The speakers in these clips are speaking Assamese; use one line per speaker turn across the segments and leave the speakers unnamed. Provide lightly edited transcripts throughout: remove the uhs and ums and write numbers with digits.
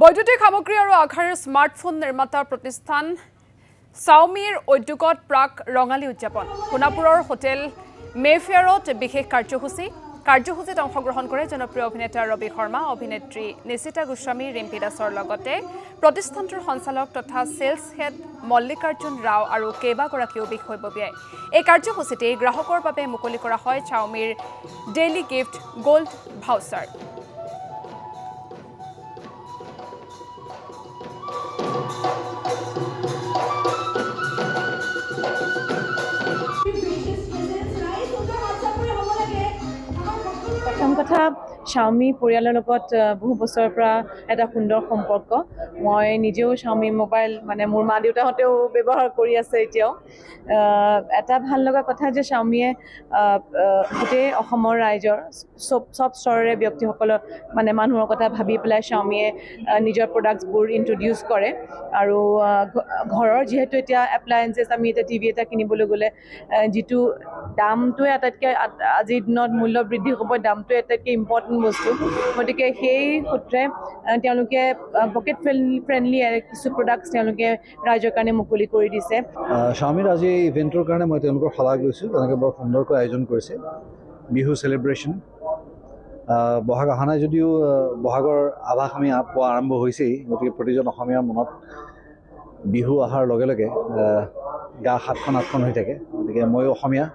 বৈদ্যুতিক সামগ্ৰী আৰু আঘাৰৰ স্মাৰ্টফোন নিৰ্মাতা প্ৰতিষ্ঠান Xiaomiৰ উদ্যোগত প্ৰাক ৰঙালী উদযাপন সোণাপুৰৰ হোটেল মেফেয়াৰত বিশেষ কাৰ্যসূচীত অংশগ্ৰহণ কৰে জনপ্ৰিয় অভিনেতা ৰবি শৰ্মা অভিনেত্ৰী নিশিতা গোস্বামী ৰিম্পী দাসৰ লগতে প্ৰতিষ্ঠানটোৰ সঞ্চালক তথা সেলছ হেড মল্লিকাৰ্জুন ৰাও আৰু কেইবাগৰাকীও বিষয়ববীয়াই এই কাৰ্যসূচীতে গ্ৰাহকৰ বাবে মুকলি কৰা হয় Xiaomiৰ ডেইলি গিফ্ট গোল্ড ভাউচাৰ
প্ৰথম কথা Xiaomi পৰিয়ালৰ লগত বহু বছৰৰ পৰা এটা সুন্দৰ সম্পৰ্ক মই নিজেও Xiaomi মোবাইল মানে মোৰ মা দেউতাহঁতেও ব্যৱহাৰ কৰি আছে এতিয়াও এটা ভাল লগা কথা যে Xiaomiয়ে গোটেই অসমৰ ৰাইজৰ সব স্তৰৰে ব্যক্তিসকলৰ মানে মানুহৰ কথা ভাবি পেলাই Xiaomiয়ে নিজৰ প্ৰডাক্টছবোৰ ইন্ট্ৰডিউচ কৰে আৰু ঘৰৰ যেহেতু এতিয়া এপ্লায়েন্সেছ আমি এটা টিভি এটা কিনিবলৈ গ'লে যিটো দামটোৱে আটাইতকৈ আজিৰ দিনত মূল্য বৃদ্ধি হ'ব দামটোৱে আটাইতকৈ ইম্পৰ্টেণ্ট বস্তু গতিকে সেই সূত্ৰে তেওঁলোকে পকেট ফ্ৰেণ্ডলি কিছু প্ৰডাক্টছ তেওঁলোকে ৰাইজৰ কাৰণে মুকলি কৰি দিছে
Xiaomiৰ আজি এই ইভেণ্টৰ কাৰণে মই তেওঁলোকৰ শলাগ লৈছোঁ তেনেকৈ বৰ সুন্দৰকৈ আয়োজন কৰিছে বিহু চেলিব্ৰেশ্যন বহাগ অহা নাই যদিও বহাগৰ আভাস আমি পোৱা আৰম্ভ হৈছেই গতিকে প্ৰতিজন অসমীয়াৰ মনত বিহু অহাৰ লগে লগে গা সাতখন আঠখন হৈ থাকে গতিকে ময়ো অসমীয়া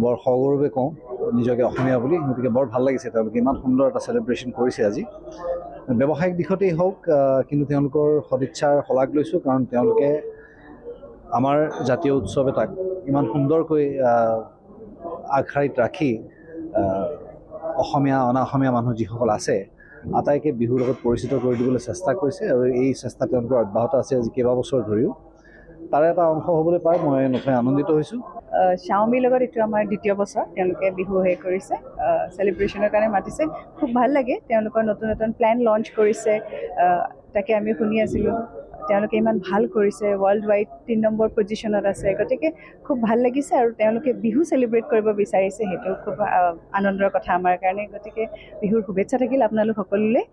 বৰ সগৌৰৱে কওঁ নিজকে অসমীয়া বুলি গতিকে বৰ ভাল লাগিছে তেওঁলোকে ইমান সুন্দৰ এটা চেলিব্ৰেশ্যন কৰিছে আজি ব্যৱসায়িক দিশতেই হওক কিন্তু তেওঁলোকৰ সদিচ্ছাৰ শলাগ লৈছোঁ কাৰণ তেওঁলোকে আমাৰ জাতীয় উৎসৱ এটাক ইমান সুন্দৰকৈ আগশাৰীত ৰাখি অসমীয়া অনা অসমীয়া মানুহ যিসকল আছে আটাইকে বিহুৰ লগত পৰিচিত কৰি দিবলৈ চেষ্টা কৰিছে আৰু এই চেষ্টা তেওঁলোকৰ অব্যাহত আছে আজি কেইবাবছৰ ধৰিও তাৰে এটা অংশ হ'বলৈ পাই মই নথৈ আনন্দিত হৈছোঁ
Xiaomiৰ লগত এইটো আমাৰ দ্বিতীয় বছৰ তেওঁলোকে বিহু কৰিছে চেলিব্ৰেশ্যনৰ কাৰণে মাতিছে খুব ভাল লাগে তেওঁলোকৰ নতুন নতুন প্লেন লঞ্চ কৰিছে তাকে আমি শুনি আছিলোঁ তেওঁলোকে ইমান ভাল কৰিছে ৱৰ্ল্ড ৱাইড 3 নম্বৰ পজিশ্যনত আছে গতিকে খুব ভাল লাগিছে আৰু তেওঁলোকে বিহু চেলিব্ৰেট কৰিব বিচাৰিছে সেইটো খুব আনন্দৰ কথা আমাৰ কাৰণে গতিকে বিহুৰ শুভেচ্ছা থাকিল আপোনালোক সকলোলৈ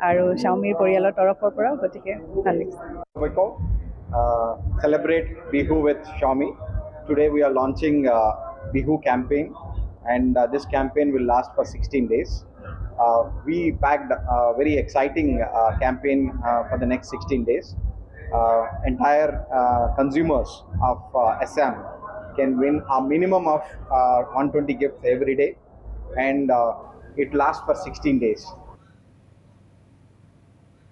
আৰু Xiaomiৰ পৰিয়ালৰ তৰফৰ পৰাও গতিকে ভাল লাগিছে
Celebrate Bihu with Xiaomi. Today we are launching Bihu campaign and this campaign will last for 16 days. We packed a very exciting campaign for the next 16 days. Entire consumers of SM can win a minimum of 120 gifts every day and it lasts for 16 days.